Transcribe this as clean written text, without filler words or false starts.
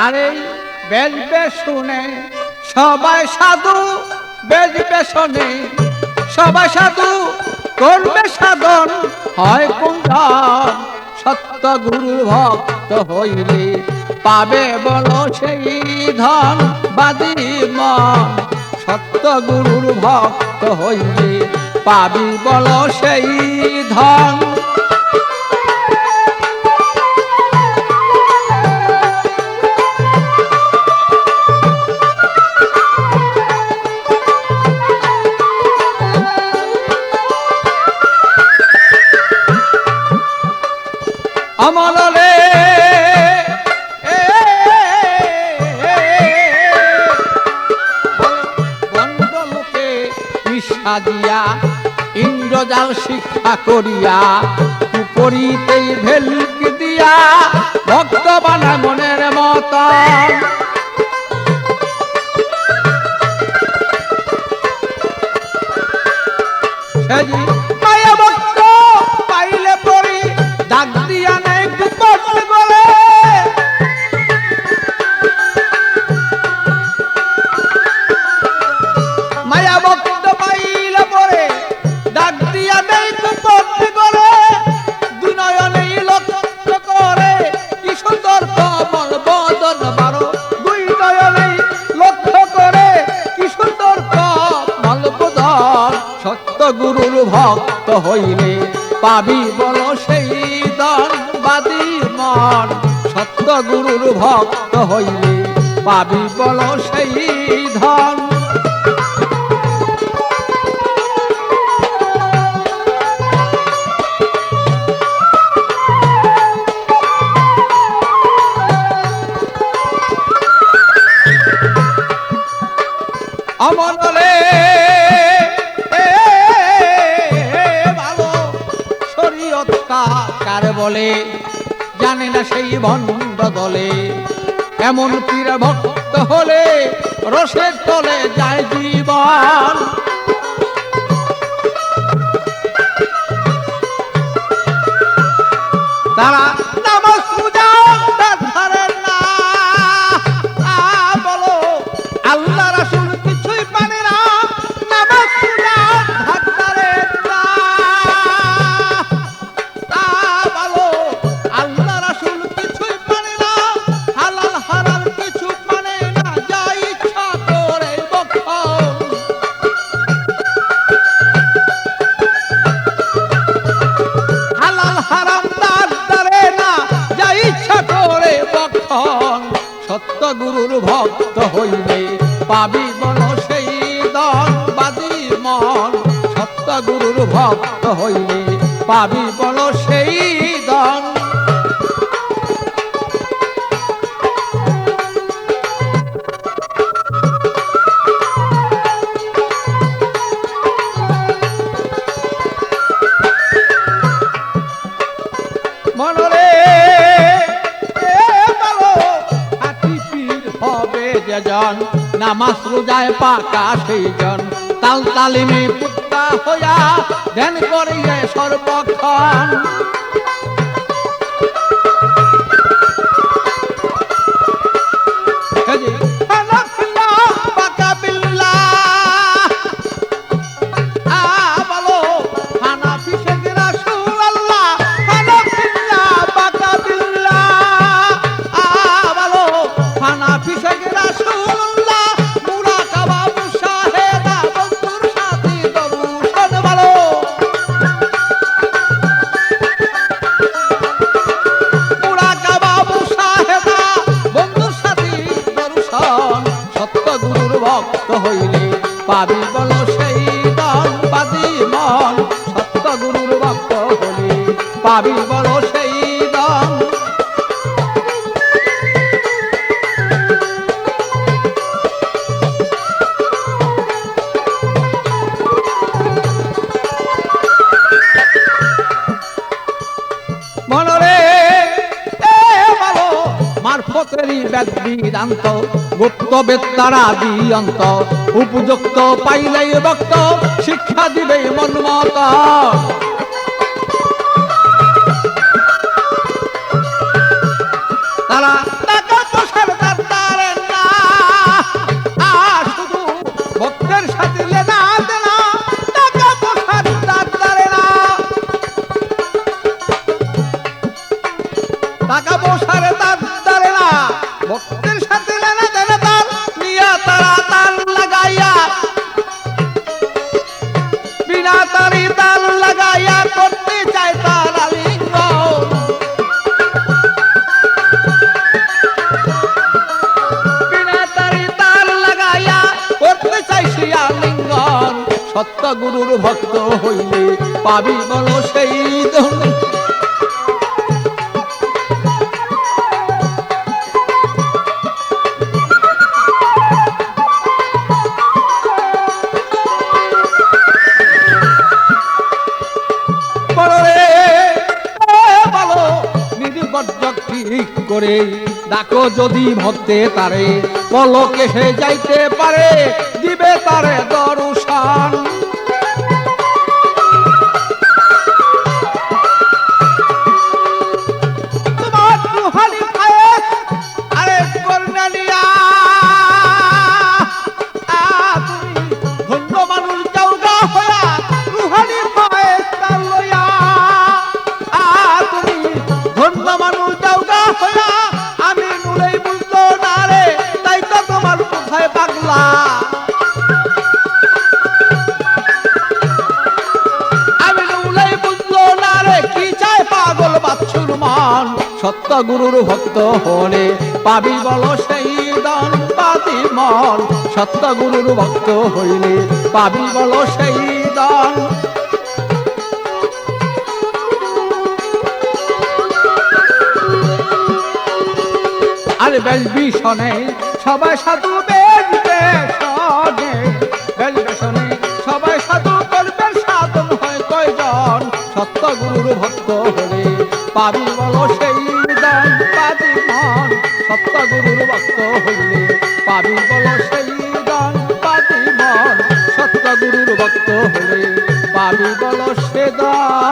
আরে বেজবে শুনে সবাই সাধু, বেজবে শুনে সবাই সাধু, করবে সাধন হয় কুঞ্জন। সত্য গুরু ভক্ত হইলে পাবে বলো সেই ধন বাদী মন। সত্য গুরুর ভক্ত হইলে পাবি বলো সেই ধন। অমলে বন্ধলোকে মিশা দিয়া ইন্দ্রজাল শিক্ষা করিয়া কুপরিতেই ভেলক দিয়া ভক্ত বানায় মনের মতন। সেজি মায়া ভক্ত পাইলে পরি ডাক দিয়া নেই কুপট বলে। মায়া ভক্ত পাইলে পরে ডাক দিয়া নেই কুপট বলে। দুনয়নেই লক্ষ্য করে কি সুন্দর কমল বদন বারো। দুই নয়নেই লক্ষ্য করে কি সুন্দর কমল বদন। সত্য গুরুর ভক্ত হইলে পাবি বলো সেই ধন বাদী মন। সত্য গুরুর ভক্ত হইলে পাবি বলো সেই ধন। অমলে ভালো শরীয়ত কার বলে জানে না সেই ভণ্ড দলে। এমন পীর ভক্ত হলে রসের তলে যায় জীবন। তারা নামাজ পূজা ধরেন না, বলো আল্লাহ রাসূল কিছুই পারে না। নামাজ পূজা ধরেন না, বলো আল্লাহ রাসূল কিছুই পারে না। হালাল হারাম কিছু মানে না, যা ইচ্ছা করে বক্ষণ। হালাল হারাম তার ধরে না, যা ইচ্ছা করে বক্ষণ। সত্য গুরুর ভক্ত হইলে পাবি বলো সেই ধন বাদী মন। সত্য গুরুর ভক্ত হইলে পাবি বলো সেই ধন। মনরে বলো খাঁটি পীর হবে যেজন, নামাজ রোজায় পাকা সেই জন। তাল তালিমে পুত্তা হইয়া ধ্যান করিয়ে সর্বক্ষণ। হইলে পাবি বলো সেই ধন বাদী মন। সত্য গুরুর ভক্ত হইলে পাবি বলো সেই ধন। মনরে ভালো মারফতেরই বেদ বিদান্ত, গুপ্ত বেত্তারা দিয়ন্ত। উপযুক্ত পাইলেই ভক্ত শিক্ষা দিবে মনমত। তারা টাকা পয়সার পাবি বল সেই ধন। করে ডাকো যদি ভক্তে তারে, পলকে সে যাইতে পারে, দিবে তারে দর্শন। তোমার দুহারি খায়ে আরে করনালিয়া, তুমি ধন্য মানুষ যাও গা হইয়া, দুহারি খায়ে তার লইয়া, তুমি ধন্য মানুষ যাও গা হইয়া, আমি নুলেই বুঝলো না রে, তাই তো তোমার কোথায় পাগলা। আমি নুলেই বুঝলো না রে, কি চায় পাগল বাচ্চুর মান। সত্য গুরুর ভক্ত হলে পাবি বল সেই দান পাতি মন। সত্য গুরুর ভক্ত হইলে পাবি বল সেই দান। আরে বেশ ভীষণে সবাই সাধু, বেশ বেশনে বেশ বেশনে সবাই সাধু করবে, সাধন হয় কয়জন। সত্য গুরুর ভক্ত হলে পাবি বল সেই দান পাবি মন। সত্য গুরুর ভক্ত হইলে পাবি বল সেই দান পাবি মন। সত্য গুরুর ভক্ত হলে পাবি বল সে দান।